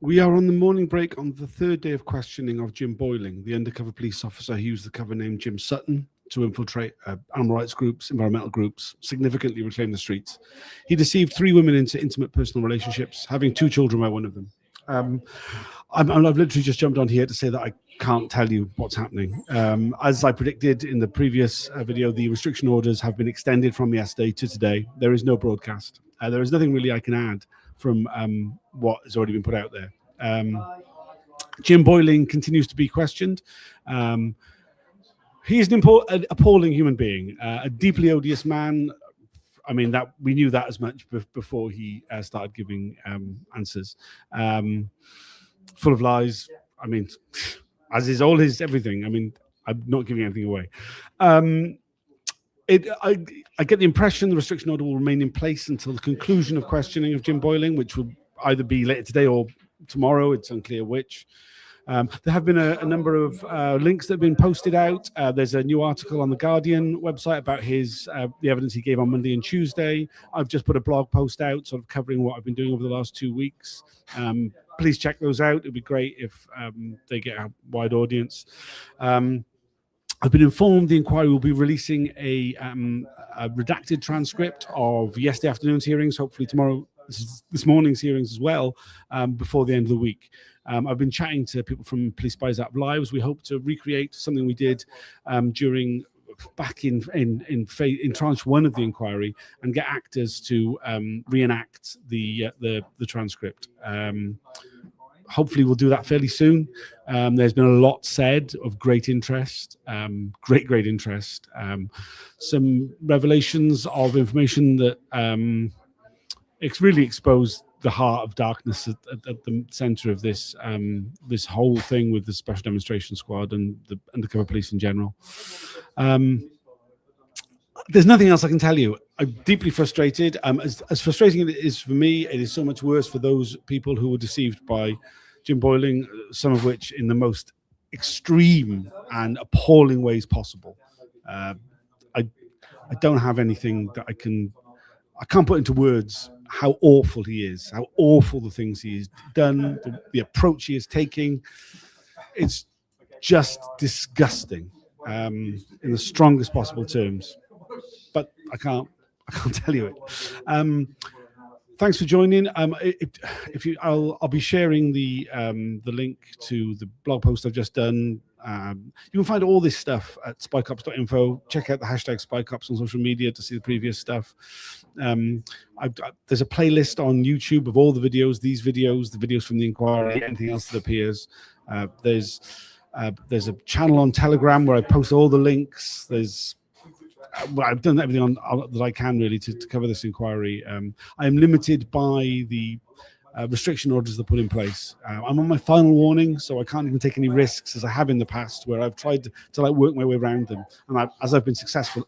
We are on the morning break on the third day of questioning of Jim Boyling, the undercover police officer who used the cover name Jim Sutton to infiltrate animal rights groups, environmental groups, significantly reclaim the streets. He deceived 3 women into intimate personal relationships, having 2 children by one of them. I've literally just jumped on here to say that I can't tell you what's happening. As I predicted in the previous video, the restriction orders have been extended from yesterday to today. There is no broadcast. There is nothing really I can add from what has already been put out there. Jim Boyling continues to be questioned. He is an appalling human being, a deeply odious man. I mean, that we knew that as much before he started giving answers. Full of lies. I mean, as is all his everything. I mean, I'm not giving anything away. I get the impression the restriction order will remain in place until the conclusion of questioning of Jim Boyling, which will either be later today or tomorrow. It's unclear which. There have been a number of links that have been posted out. There's a new article on the Guardian website about the evidence he gave on Monday and Tuesday. I've just put a blog post out sort of covering what I've been doing over the last 2 weeks. Please check those out. It'd be great if they get a wide audience. I've been informed the inquiry will be releasing a redacted transcript of yesterday afternoon's hearings, hopefully tomorrow, this morning's hearings as well, before the end of the week. I've been chatting to people from Police Spies Out of Lives. We hope to recreate something we did back in tranche 1 of the inquiry and get actors to reenact the transcript. Hopefully we'll do that fairly soon. There's been a lot said of great interest, great interest. Some revelations of information that it's really exposed the heart of darkness at the center of this this whole thing with the Special Demonstration Squad and the undercover police in general. There's nothing else I can tell you. I'm deeply frustrated. As frustrating as it is for me, it is so much worse for those people who were deceived by Jim Boyling, some of which in the most extreme and appalling ways possible. I don't have anything that I can't put into words how awful he is, how awful the things he's done, the approach he is taking. It's just disgusting in the strongest possible terms. But I can't tell you it. Thanks for joining. I'll be sharing the link to the blog post I've just done. You can find all this stuff at spycops.info. Check out the hashtag spycops on social media to see the previous stuff. There's a playlist on YouTube of all the videos, the videos from the inquiry, anything else that appears. There's a channel on Telegram where I post all the links. I've done everything that I can really to cover this inquiry. I am limited by the restriction orders that are put in place. I'm on my final warning, so I can't even take any risks as I have in the past, where I've tried to work my way around them. And as I've been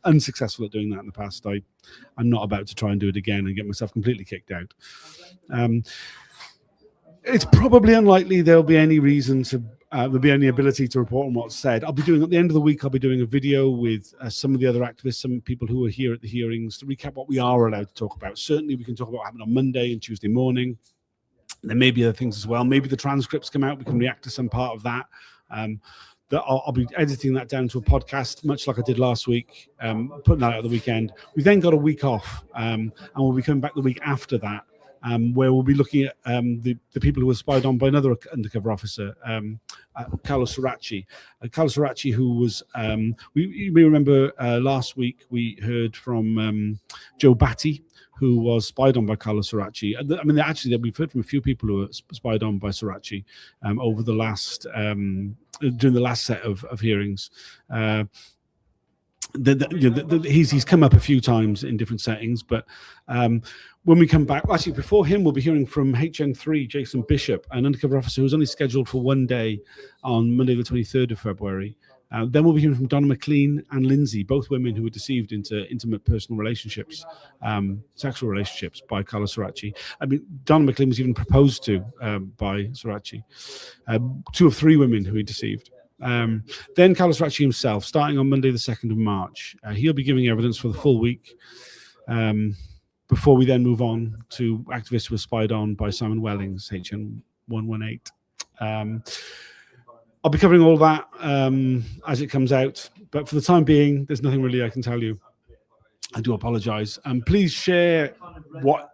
unsuccessful at doing that in the past, I'm not about to try and do it again and get myself completely kicked out. It's probably unlikely there'll be any reason to. There'll be any ability to report on what's said. At the end of the week, I'll be doing a video with some of the other activists, some people who are here at the hearings, to recap what we are allowed to talk about. Certainly, we can talk about what happened on Monday and Tuesday morning. There may be other things as well. Maybe the transcripts come out. We can react to some part of that. I'll be editing that down to a podcast, much like I did last week, putting that out at the weekend. We then got a week off, and we'll be coming back the week after that. Where we'll be looking at the people who were spied on by another undercover officer, Carlos Sorachi. Carlos Sorachi, who was, you may remember last week we heard from Joe Batty, who was spied on by Carlos Sorachi. I mean, actually, we've heard from a few people who were spied on by Sorachi over the last, during the last set of hearings. He's come up a few times in different settings, but when we come back, actually before him, we'll be hearing from HN3 Jason Bishop, an undercover officer who's only scheduled for one day on Monday the 23rd of February. Then we'll be hearing from Donna McLean and Lindsay, both women who were deceived into intimate personal relationships, sexual relationships by Carlos Sorachi. I mean, Donna McLean was even proposed to by Sorachi. 2 of 3 women who he deceived. Then Carlos Sorachi himself, starting on Monday the 2nd of March, he'll be giving evidence for the full week before we then move on to activists who were spied on by Simon Wellings, HN 118. I'll be covering all that as it comes out, but for the time being, there's nothing really I can tell you. I do apologize. Please share what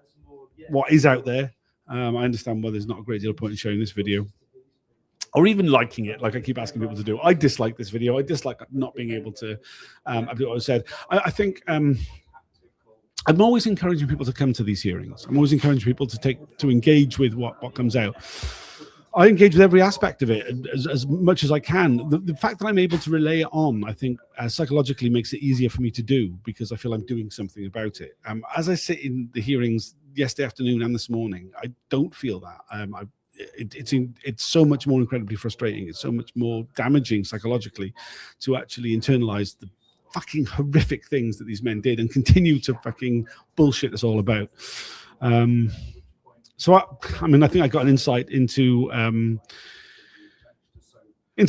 is out there. I understand why there's not a great deal of point in sharing this video, or even liking it, like I keep asking people to do. I dislike this video. I dislike not being able to do what I said. I think I'm always encouraging people to come to these hearings. I'm always encouraging people to engage with what comes out. I engage with every aspect of it as much as I can. The fact that I'm able to relay it on, I think, psychologically makes it easier for me to do, because I feel I'm doing something about it. As I sit in the hearings yesterday afternoon and this morning, I don't feel that. It's so much more incredibly frustrating. It's so much more damaging psychologically to actually internalize the fucking horrific things that these men did and continue to fucking bullshit us all about. So I mean, I think I got an insight into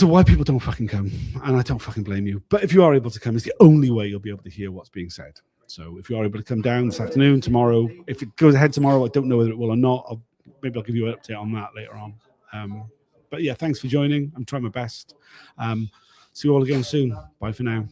why people don't fucking come, and I don't fucking blame you. But if you are able to come, it's the only way you'll be able to hear what's being said. So if you are able to come down this afternoon, tomorrow, if it goes ahead tomorrow, I don't know whether it will or not. Maybe I'll give you an update on that later on. But yeah, thanks for joining. I'm trying my best. See you all again soon. Bye for now.